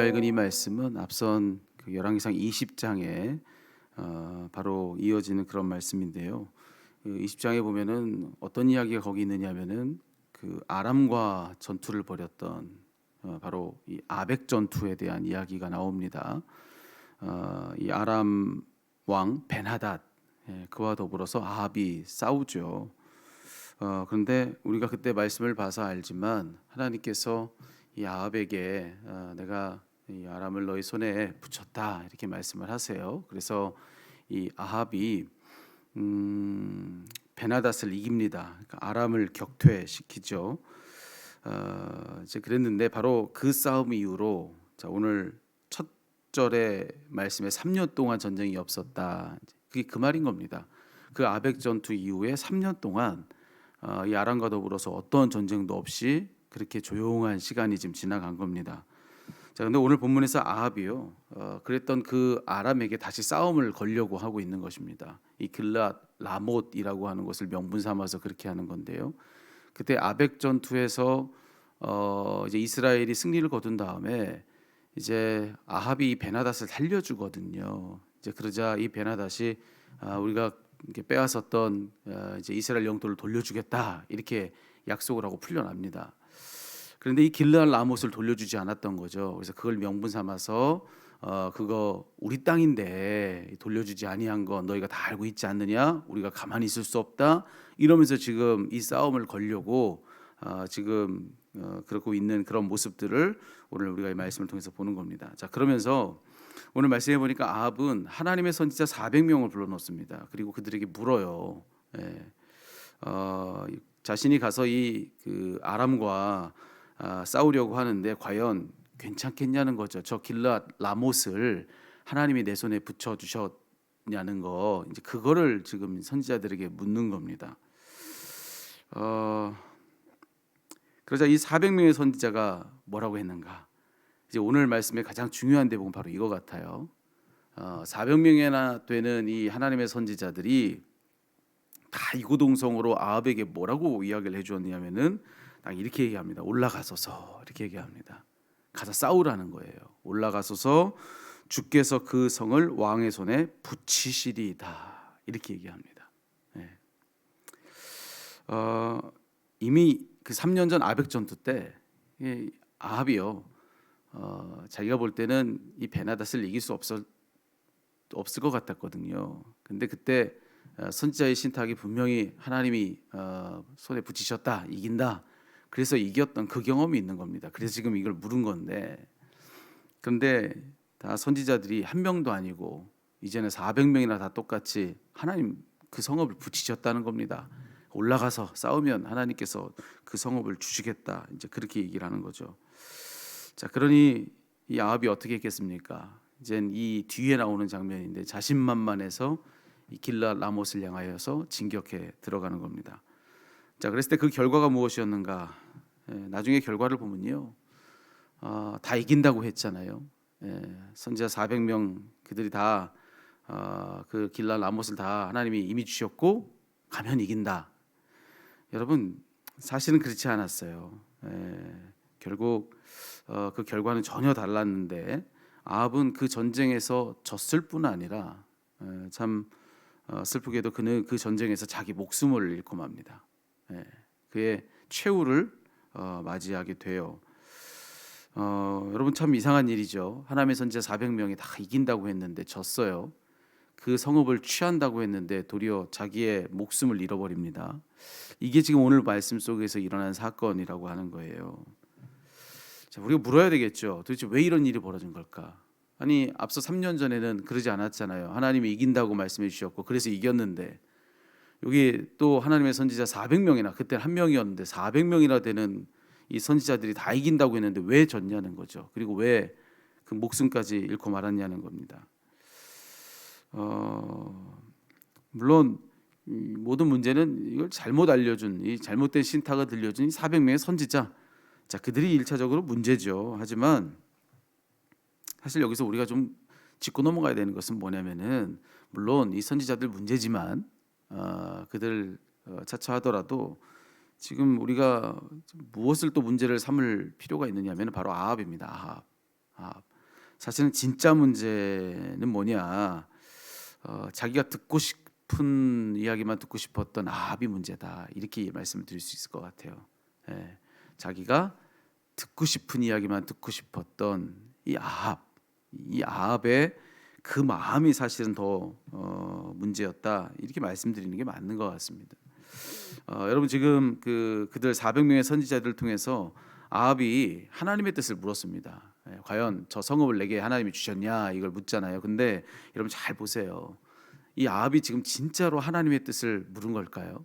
우리가 읽은 이 말씀은 앞선 그 열왕기상 20장에 바로 이어지는 그런 말씀인데요. 그 20장에 보면은 어떤 이야기가 거기 있느냐면은 그 아람과 전투를 벌였던 바로 이 아벡 전투에 대한 이야기가 나옵니다. 이 아람 왕 벤하닷, 그와 더불어서 아합이 싸우죠. 그런데 우리가 그때 말씀을 봐서 알지만 하나님께서 이 아합에게 내가 이 아람을 너희 손에 붙였다 이렇게 말씀을 하세요. 그래서 이 아합이 베나닷을 이깁니다. 그러니까 아람을 격퇴시키죠. 이제 그랬는데 바로 그 싸움 이후로 자 오늘 첫 절의 말씀에 3년 동안 전쟁이 없었다. 그게 그 말인 겁니다. 그 아벡 전투 이후에 3년 동안 이 아람과 더불어서 어떤 전쟁도 없이 그렇게 조용한 시간이 지금 지나간 겁니다. 자, 근데 오늘 본문에서 아합이요, 그랬던 그 아람에게 다시 싸움을 걸려고 하고 있는 것입니다. 이 길랏 라못이라고 하는 것을 명분 삼아서 그렇게 하는 건데요. 그때 아벡 전투에서 이제 이스라엘이 승리를 거둔 다음에 이제 아합이 이 베나닷을 살려주거든요. 이제 그러자 이 베나닷이 우리가 이렇게 빼앗았던 이제 이스라엘 영토를 돌려주겠다 이렇게 약속을 하고 풀려납니다. 그런데 이 길르앗 라못을 돌려주지 않았던 거죠. 그래서 그걸 명분 삼아서 그거 우리 땅인데 돌려주지 아니한 건 너희가 다 알고 있지 않느냐? 우리가 가만히 있을 수 없다. 이러면서 지금 이 싸움을 걸려고 지금 그러고 있는 그런 모습들을 오늘 우리가 이 말씀을 통해서 보는 겁니다. 자, 그러면서 오늘 말씀해 보니까 아합은 하나님의 선지자 400명을 불러놓습니다. 그리고 그들에게 물어요. 자신이 가서 이 그 아람과 싸우려고 하는데 과연 괜찮겠냐는 거죠. 저 길랏 라못을 하나님이 내 손에 붙여 주셨냐는 거, 이제 그거를 지금 선지자들에게 묻는 겁니다. 그러자 이 400명의 선지자가 뭐라고 했는가? 이제 오늘 말씀의 가장 중요한 대목은 바로 이거 같아요. 400명이나 되는 이 하나님의 선지자들이 다 이구동성으로 아합에게 뭐라고 이야기를 해주었냐면은 딱 이렇게 얘기합니다. 올라가소서 이렇게 얘기합니다. 가서 싸우라는 거예요. 올라가소서 주께서 그 성을 왕의 손에 붙이시리이다 이렇게 얘기합니다. 네. 이미 그 3년 전 아벡 전투 때 아합이요, 자기가 볼 때는 이 베나닷을 이길 수 없을 것 같았거든요. 근데 그때 선지자의 신탁이 분명히 하나님이 손에 붙이셨다, 이긴다. 그래서 이겼던 그 경험이 있는 겁니다. 그래서 지금 이걸 물은 건데, 그런데 다 선지자들이 한 명도 아니고 이제는 400명이나 다 똑같이 하나님 그 성읍을 붙이셨다는 겁니다. 올라가서 싸우면 하나님께서 그 성읍을 주시겠다. 이제 그렇게 얘기를 하는 거죠. 자, 그러니 이 아합이 어떻게 했겠습니까? 이젠 이 뒤에 나오는 장면인데 자신만만해서 이 길랏 라못을 향하여서 진격해 들어가는 겁니다. 자, 그랬을 때 그 결과가 무엇이었는가? 나중에 결과를 보면요, 다 이긴다고 했잖아요. 선지자 400명 그들이 다 그 길랏 라못을 다 하나님이 이미 주셨고 가면 이긴다. 여러분, 사실은 그렇지 않았어요. 결국 그 결과는 전혀 달랐는데 아합은 그 전쟁에서 졌을 뿐 아니라 참 슬프게도 그는 그 전쟁에서 자기 목숨을 잃고 맙니다. 그의 최후를 맞이하게 돼요. 여러분, 참 이상한 일이죠. 하나님의 선지자 400명이 다 이긴다고 했는데 졌어요. 그 성읍을 취한다고 했는데 도리어 자기의 목숨을 잃어버립니다. 이게 지금 오늘 말씀 속에서 일어난 사건이라고 하는 거예요. 자, 우리가 물어야 되겠죠. 도대체 왜 이런 일이 벌어진 걸까? 아니, 앞서 3년 전에는 그러지 않았잖아요. 하나님이 이긴다고 말씀해 주셨고 그래서 이겼는데, 여기 또 하나님의 선지자 400명이나, 그때는 한 명이었는데 400명이나 되는 이 선지자들이 다 이긴다고 했는데 왜 졌냐는 거죠. 그리고 왜 그 목숨까지 잃고 말았냐는 겁니다. 물론 모든 문제는 이걸 잘못 알려준, 이 잘못된 신탁을 들려준 이 400명의 선지자, 자, 그들이 1차적으로 문제죠. 하지만 사실 여기서 우리가 좀 짚고 넘어가야 되는 것은 뭐냐면은, 물론 이 선지자들 문제지만 그들 차차하더라도 지금 우리가 무엇을 또 문제를 삼을 필요가 있느냐면 바로 아합입니다. 아합. 사실은 진짜 문제는 뭐냐? 자기가 듣고 싶은 이야기만 듣고 싶었던 아합이 문제다. 이렇게 말씀을 드릴 수 있을 것 같아요. 예, 자기가 듣고 싶은 이야기만 듣고 싶었던 이 아합의 그 마음이 사실은 더 문제였다. 이렇게 말씀드리는 게 맞는 것 같습니다. 여러분 지금 그들 400명의 선지자들을 통해서 아합이 하나님의 뜻을 물었습니다. 과연 저 성읍을 내게 하나님이 주셨냐 이걸 묻잖아요. 근데 여러분 잘 보세요. 이 아합이 지금 진짜로 하나님의 뜻을 물은 걸까요?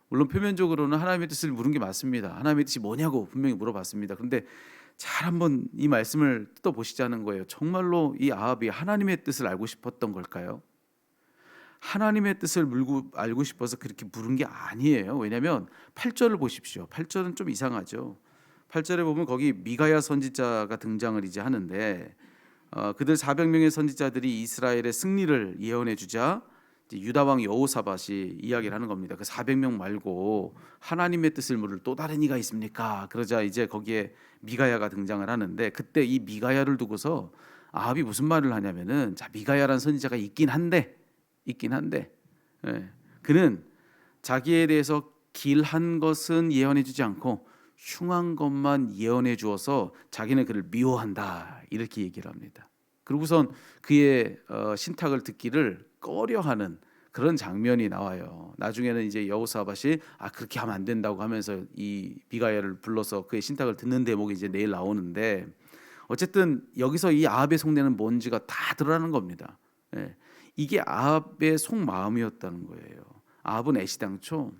물론 표면적으로는 하나님의 뜻을 물은 게 맞습니다. 하나님의 뜻이 뭐냐고 분명히 물어봤습니다. 그런데 잘 한번 이 말씀을 뜯어보시자는 거예요. 정말로 이 아합이 하나님의 뜻을 알고 싶었던 걸까요? 하나님의 뜻을 알고 싶어서 그렇게 물은 게 아니에요. 왜냐하면 8절을 보십시오. 8절은 좀 이상하죠. 8절에 보면 거기 미가야 선지자가 등장을 이제 하는데 그들 400명의 선지자들이 이스라엘의 승리를 예언해 주자 유다 왕 여호사밧이 이야기를 하는 겁니다. 그 400명 말고 하나님의 뜻을 물을 또 다른 이가 있습니까? 그러자 이제 거기에 미가야가 등장을 하는데 그때 이 미가야를 두고서 아합이 무슨 말을 하냐면은 자 미가야라는 선지자가 있긴 한데 예, 그는 자기에 대해서 길한 것은 예언해 주지 않고 흉한 것만 예언해 주어서 자기는 그를 미워한다 이렇게 얘기를 합니다. 그리고선 그의 신탁을 듣기를 꺼려하는 그런 장면이 나와요. 나중에는 이제 여호사밧이 그렇게 하면 안 된다고 하면서 이 미가야를 불러서 그의 신탁을 듣는 대목이 이제 내일 나오는데 어쨌든 여기서 이 아합의 속내는 뭔지가 다 드러나는 겁니다. 예. 이게 아합의 속마음이었다는 거예요. 아합은 애시당초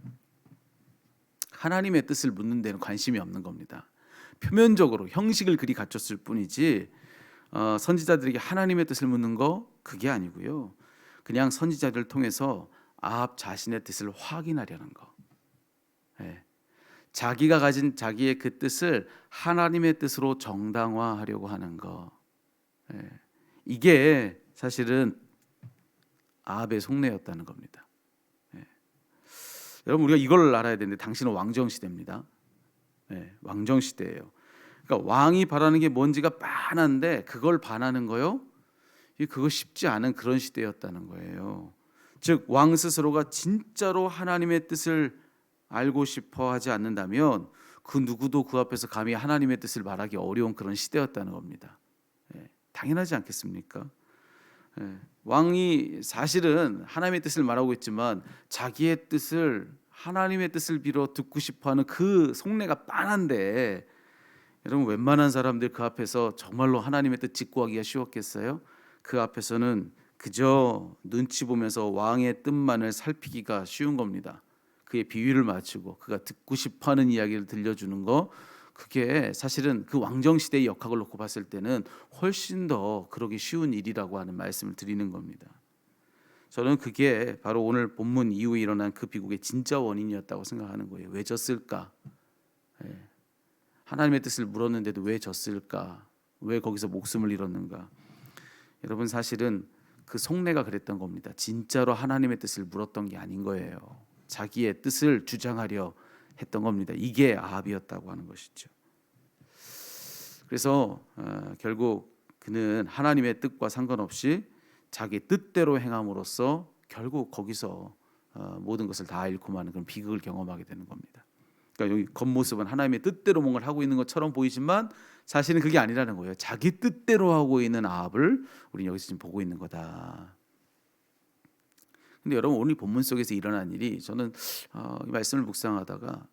하나님의 뜻을 묻는 데는 관심이 없는 겁니다. 표면적으로 형식을 그리 갖췄을 뿐이지 선지자들에게 하나님의 뜻을 묻는 거 그게 아니고요. 그냥 선지자들을 통해서 아합 자신의 뜻을 확인하려는 거. 예. 자기가 가진 자기의 그 뜻을 하나님의 뜻으로 정당화하려고 하는 거. 예. 이게 사실은 아합의 속내였다는 겁니다. 예. 여러분 우리가 이걸 알아야 되는데 당신은 왕정 시대입니다. 예. 왕정 시대예요. 그러니까 왕이 바라는 게 뭔지가 빤한데 그걸 반하는 거요. 그거 쉽지 않은 그런 시대였다는 거예요. 즉 왕 스스로가 진짜로 하나님의 뜻을 알고 싶어 하지 않는다면 그 누구도 그 앞에서 감히 하나님의 뜻을 말하기 어려운 그런 시대였다는 겁니다. 예. 당연하지 않겠습니까? 예. 왕이 사실은 하나님의 뜻을 말하고 있지만 자기의 뜻을 하나님의 뜻을 빌어 듣고 싶어하는 그 속내가 빤한데 여러분 웬만한 사람들 그 앞에서 정말로 하나님의 뜻 직구하기가 쉬웠겠어요? 그 앞에서는 그저 눈치 보면서 왕의 뜻만을 살피기가 쉬운 겁니다. 그의 비위를 맞추고 그가 듣고 싶어하는 이야기를 들려주는 거 그게 사실은 그 왕정 시대의 역학을 놓고 봤을 때는 훨씬 더 그러기 쉬운 일이라고 하는 말씀을 드리는 겁니다. 저는 그게 바로 오늘 본문 이후에 일어난 그 비극의 진짜 원인이었다고 생각하는 거예요. 왜 졌을까? 예. 하나님의 뜻을 물었는데도 왜 졌을까? 왜 거기서 목숨을 잃었는가? 여러분 사실은 그 속내가 그랬던 겁니다. 진짜로 하나님의 뜻을 물었던 게 아닌 거예요. 자기의 뜻을 주장하려 했던 겁니다. 이게 아합이었다고 하는 것이죠. 그래서 결국 그는 하나님의 뜻과 상관없이 자기 뜻대로 행함으로써 결국 거기서 모든 것을 다 잃고 마는 그런 비극을 경험하게 되는 겁니다. 그러니까 여기 겉모습은 하나님의 뜻대로 뭔가를 하고 있는 것처럼 보이지만 사실은 그게 아니라는 거예요. 자기 뜻대로 하고 있는 아합을 우리는 여기서 지금 보고 있는 거다. 근데 여러분 오늘 본문 속에서 일어난 일이 저는 이 말씀을 묵상하다가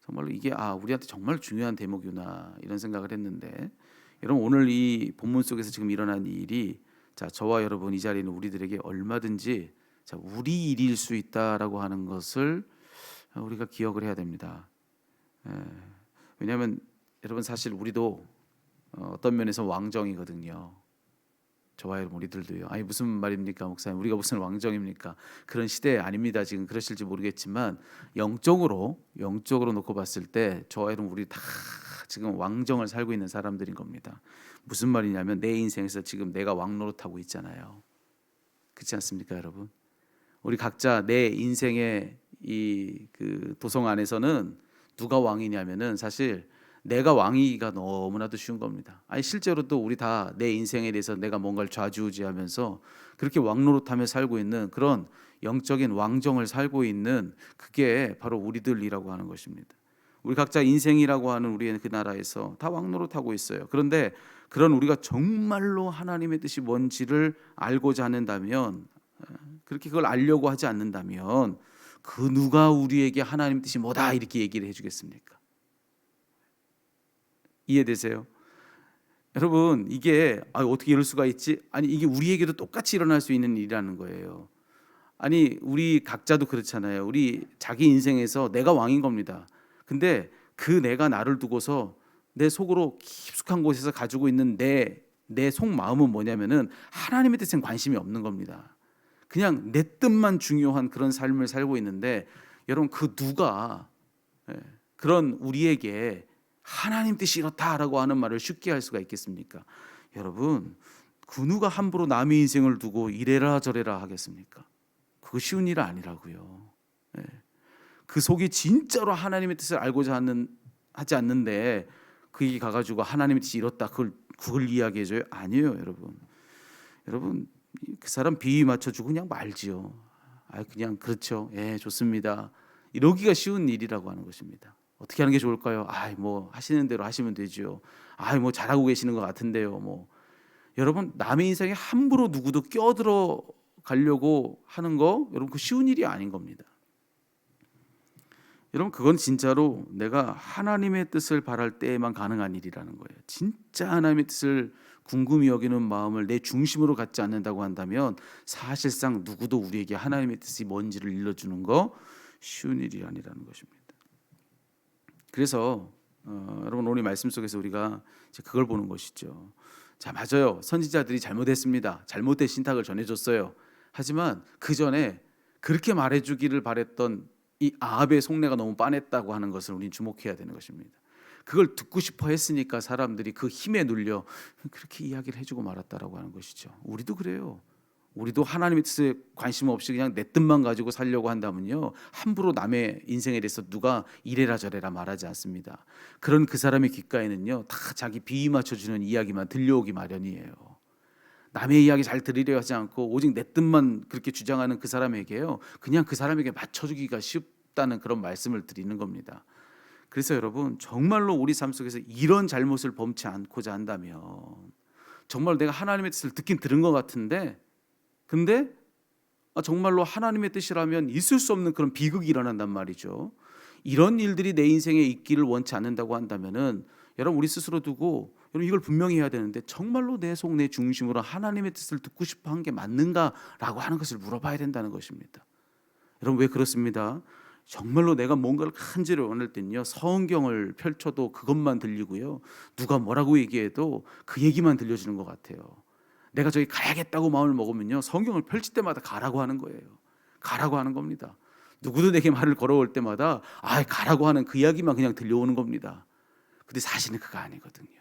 정말로 이게 우리한테 정말 중요한 대목이구나 이런 생각을 했는데 여러분 오늘 이 본문 속에서 지금 일어난 이 일이 저와 여러분 이 자리에 있는 우리들에게 얼마든지 우리 일일 수 있다라고 하는 것을 우리가 기억을 해야 됩니다. 왜냐하면 여러분 사실 우리도 어떤 면에서 왕정이거든요. 저와 여러분 우리들도요. 아니 무슨 말입니까 목사님? 우리가 무슨 왕정입니까? 그런 시대 아닙니다. 지금 그러실지 모르겠지만 영적으로 놓고 봤을 때 저와 여러분 우리 다 지금 왕정을 살고 있는 사람들인 겁니다. 무슨 말이냐면 내 인생에서 지금 내가 왕 노릇하고 있잖아요. 그렇지 않습니까 여러분? 우리 각자 내 인생의 이 그 도성 안에서는 누가 왕이냐면은 사실 내가 왕이기가 너무나도 쉬운 겁니다. 아니 실제로도 우리 다 내 인생에 대해서 내가 뭔가를 좌지우지하면서 그렇게 왕노릇하며 살고 있는 그런 영적인 왕정을 살고 있는 그게 바로 우리들이라고 하는 것입니다. 우리 각자 인생이라고 하는 우리의 그 나라에서 다 왕노릇하고 있어요. 그런데 그런 우리가 정말로 하나님의 뜻이 뭔지를 알고자 않는다면, 그렇게 그걸 알려고 하지 않는다면 그 누가 우리에게 하나님의 뜻이 뭐다 이렇게 얘기를 해주겠습니까? 이해되세요? 여러분 이게 어떻게 이럴 수가 있지? 아니 이게 우리에게도 똑같이 일어날 수 있는 일이라는 거예요. 아니 우리 각자도 그렇잖아요. 우리 자기 인생에서 내가 왕인 겁니다. 근데 그 내가 나를 두고서 내 속으로 깊숙한 곳에서 가지고 있는 내 속마음은 뭐냐면은 하나님의 뜻엔 관심이 없는 겁니다. 그냥 내 뜻만 중요한 그런 삶을 살고 있는데, 여러분 그 누가 그런 우리에게 하나님 뜻이 이렇다라고 하는 말을 쉽게 할 수가 있겠습니까? 여러분 그 누가 함부로 남의 인생을 두고 이래라 저래라 하겠습니까? 그거 쉬운 일 아니라고요. 그 속이 진짜로 하나님의 뜻을 알고자 하지 않는데 그게 가가지고 하나님의 뜻이 이렇다 그걸 이야기해줘요? 아니에요. 여러분 그 사람 비위 맞춰주고 그냥 말지요. 그냥 그렇죠. 예, 좋습니다. 이러기가 쉬운 일이라고 하는 것입니다. 어떻게 하는 게 좋을까요? 뭐 하시는 대로 하시면 되죠. 뭐 잘하고 계시는 것 같은데요. 뭐 여러분 남의 인생에 함부로 누구도 껴들어 가려고 하는 거, 여러분 그 쉬운 일이 아닌 겁니다. 여러분 그건 진짜로 내가 하나님의 뜻을 바랄 때에만 가능한 일이라는 거예요. 진짜 하나님의 뜻을 궁금히 여기는 마음을 내 중심으로 갖지 않는다고 한다면 사실상 누구도 우리에게 하나님의 뜻이 뭔지를 일러주는 거 쉬운 일이 아니라는 것입니다. 그래서 여러분 오늘 말씀 속에서 우리가 이제 그걸 보는 것이죠. 자, 맞아요. 선지자들이 잘못했습니다. 잘못된 신탁을 전해줬어요. 하지만 그 전에 그렇게 말해주기를 바랬던 이 아합의 속내가 너무 빤했다고 하는 것을 우리는 주목해야 되는 것입니다. 그걸 듣고 싶어 했으니까 사람들이 그 힘에 눌려 그렇게 이야기를 해주고 말았다라고 하는 것이죠. 우리도 그래요. 우리도 하나님의 뜻에 관심 없이 그냥 내 뜻만 가지고 살려고 한다면요, 함부로 남의 인생에 대해서 누가 이래라 저래라 말하지 않습니다. 그런 그 사람의 귓가에는요 다 자기 비위 맞춰주는 이야기만 들려오기 마련이에요. 남의 이야기 잘 들으려 하지 않고 오직 내 뜻만 그렇게 주장하는 그 사람에게요, 그냥 그 사람에게 맞춰주기가 쉽다는 그런 말씀을 드리는 겁니다. 그래서 여러분 정말로 우리 삶 속에서 이런 잘못을 범치 않고자 한다면, 정말 내가 하나님의 뜻을 듣긴 들은 것 같은데 근데 정말로 하나님의 뜻이라면 있을 수 없는 그런 비극이 일어난단 말이죠. 이런 일들이 내 인생에 있기를 원치 않는다고 한다면은 여러분 우리 스스로 두고 여러분 이걸 분명히 해야 되는데, 정말로 내 속 내 중심으로 하나님의 뜻을 듣고 싶어 한 게 맞는가라고 하는 것을 물어봐야 된다는 것입니다. 여러분 왜 그렇습니다. 정말로 내가 뭔가를 간절히 원할 때는요 성경을 펼쳐도 그것만 들리고요, 누가 뭐라고 얘기해도 그 얘기만 들려주는 것 같아요. 내가 저기 가야겠다고 마음을 먹으면요 성경을 펼칠 때마다 가라고 하는 거예요. 가라고 하는 겁니다. 누구도 내게 말을 걸어올 때마다 가라고 하는 그 이야기만 그냥 들려오는 겁니다. 근데 사실은 그거 아니거든요.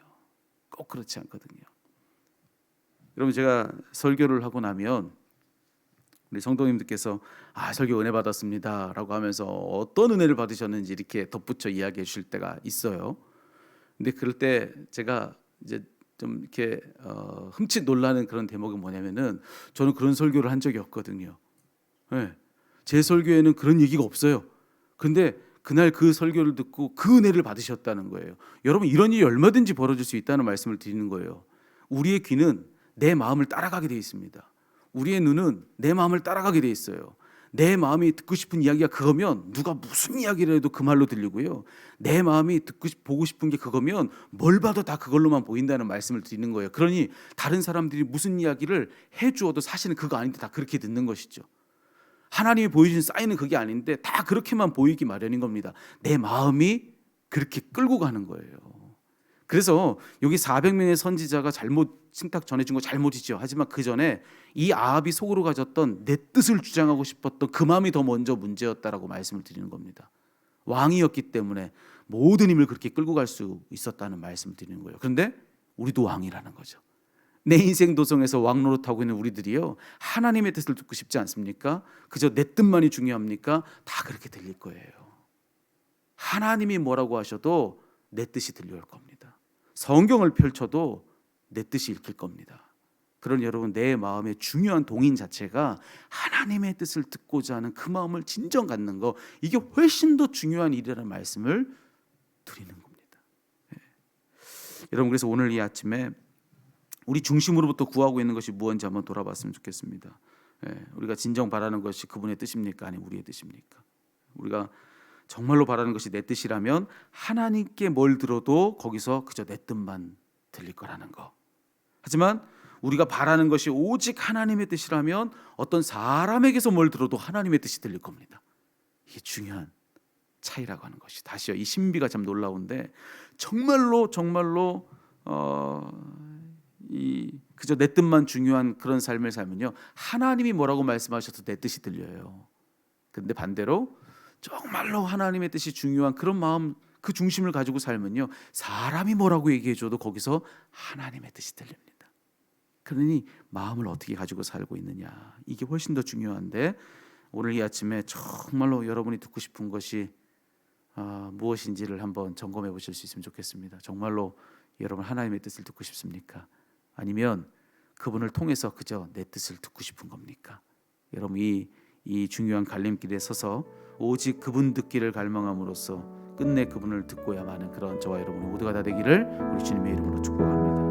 꼭 그렇지 않거든요. 여러분 제가 설교를 하고 나면 우리 성도님들께서 설교 은혜 받았습니다 라고 하면서 어떤 은혜를 받으셨는지 이렇게 덧붙여 이야기해 주실 때가 있어요. 근데 그럴 때 제가 이제 좀 이렇게 흠칫 놀라는 그런 대목은 뭐냐면은, 저는 그런 설교를 한 적이 없거든요. 제 설교에는 그런 얘기가 없어요. 근데 그날 그 설교를 듣고 그 은혜를 받으셨다는 거예요. 여러분 이런 일이 얼마든지 벌어질 수 있다는 말씀을 드리는 거예요. 우리의 귀는 내 마음을 따라가게 돼 있습니다. 우리의 눈은 내 마음을 따라가게 돼 있어요. 내 마음이 듣고 싶은 이야기가 그거면 누가 무슨 이야기를 해도 그 말로 들리고요, 내 마음이 보고 싶은 게 그거면 뭘 봐도 다 그걸로만 보인다는 말씀을 드리는 거예요. 그러니 다른 사람들이 무슨 이야기를 해주어도 사실은 그거 아닌데 다 그렇게 듣는 것이죠. 하나님이 보여주신 사인은 그게 아닌데 다 그렇게만 보이기 마련인 겁니다. 내 마음이 그렇게 끌고 가는 거예요. 그래서 여기 400명의 선지자가 잘못 신탁 전해준 거 잘못이죠. 하지만 그 전에 이 아합이 속으로 가졌던 내 뜻을 주장하고 싶었던 그 마음이 더 먼저 문제였다라고 말씀을 드리는 겁니다. 왕이었기 때문에 모든 힘을 그렇게 끌고 갈 수 있었다는 말씀을 드리는 거예요. 그런데 우리도 왕이라는 거죠. 내 인생 도성에서 왕노릇하고 있는 우리들이요, 하나님의 뜻을 듣고 싶지 않습니까? 그저 내 뜻만이 중요합니까? 다 그렇게 들릴 거예요. 하나님이 뭐라고 하셔도 내 뜻이 들려올 겁니다. 성경을 펼쳐도 내 뜻이 읽힐 겁니다. 그런 여러분, 내 마음의 중요한 동인 자체가 하나님의 뜻을 듣고자 하는 그 마음을 진정 갖는 거, 이게 훨씬 더 중요한 일이라는 말씀을 드리는 겁니다. 여러분, 그래서 오늘 이 아침에 우리 중심으로부터 구하고 있는 것이 무엇인지 한번 돌아봤으면 좋겠습니다. 우리가 진정 바라는 것이 그분의 뜻입니까? 아니면 우리의 뜻입니까? 우리가 정말로 바라는 것이 내 뜻이라면 하나님께 뭘 들어도 거기서 그저 내 뜻만 들릴 거라는 거. 하지만 우리가 바라는 것이 오직 하나님의 뜻이라면 어떤 사람에게서 뭘 들어도 하나님의 뜻이 들릴 겁니다. 이게 중요한 차이라고 하는 것이, 다시요, 이 신비가 참 놀라운데, 정말로 그저 내 뜻만 중요한 그런 삶을 살면요, 하나님이 뭐라고 말씀하셔도 내 뜻이 들려요. 근데 반대로 정말로 하나님의 뜻이 중요한 그런 마음, 그 중심을 가지고 살면요, 사람이 뭐라고 얘기해줘도 거기서 하나님의 뜻이 들립니다. 그러니 마음을 어떻게 가지고 살고 있느냐, 이게 훨씬 더 중요한데, 오늘 이 아침에 정말로 여러분이 듣고 싶은 것이 무엇인지를 한번 점검해 보실 수 있으면 좋겠습니다. 정말로 여러분 하나님의 뜻을 듣고 싶습니까? 아니면 그분을 통해서 그저 내 뜻을 듣고 싶은 겁니까? 여러분, 이 중요한 갈림길에 서서 오직 그분 듣기를 갈망함으로써 끝내 그분을 듣고야 마는 그런 저와 여러분 모두가 다 되기를 우리 주님의 이름으로 축복합니다.